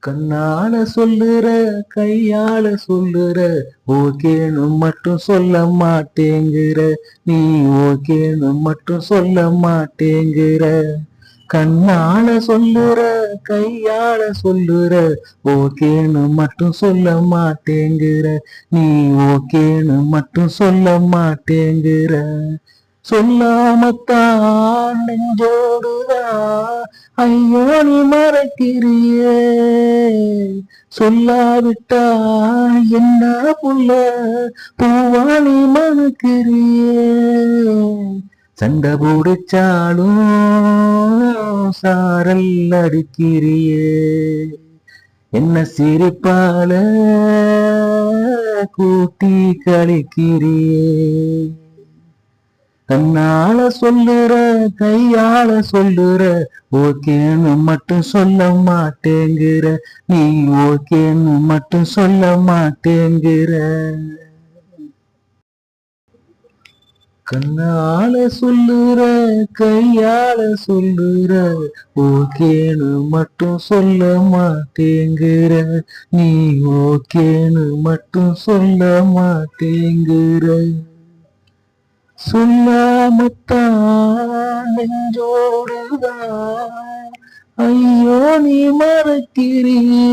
கண்ணால சொல்லுற கையால சொல்லுற ஓகேன்னு மட்டும் சொல்ல மாட்டேங்கிற நீ ஓகேன்னு மட்டும் சொல்ல மாட்டேங்கிற கண்ணால சொல்லுற கையால சொல்லுற ஓகேன்னு மட்டும் சொல்ல மாட்டேங்கிற நீ ஓகேன்னு மட்டும் சொல்ல மாட்டேங்கிற சொல்லாமத்தான் நெஞ்சோடுதான் ஐயோ நீ மறக்கிறியே சொல்லாவிட்டா என்ன புள்ள பூவா நீ மணக்கிறியே சண்டை பிடிச்சாலும் சாரல் அடிக்கிறியே என்ன சிரிப்பால கூட்டி கழிக்கிறியே கண்ணால சொல்லுற கையால சொல்லுற ஓகேன்னு மட்டும் சொல்ல மாட்டேங்கிற நீ ஓகேன்னு மட்டும் சொல்ல மாட்டேங்கிற கண்ணால சொல்லுற கையால சொல்லுற ஓகேன்னு மட்டும் சொல்ல மாட்டேங்கிற நீ ஓகேன்னு மட்டும் சொல்ல மாட்டேங்கிற சொல்லாமத்தான் நெஞ்சோடுதான் ஐயோ நீ மறக்கிறியே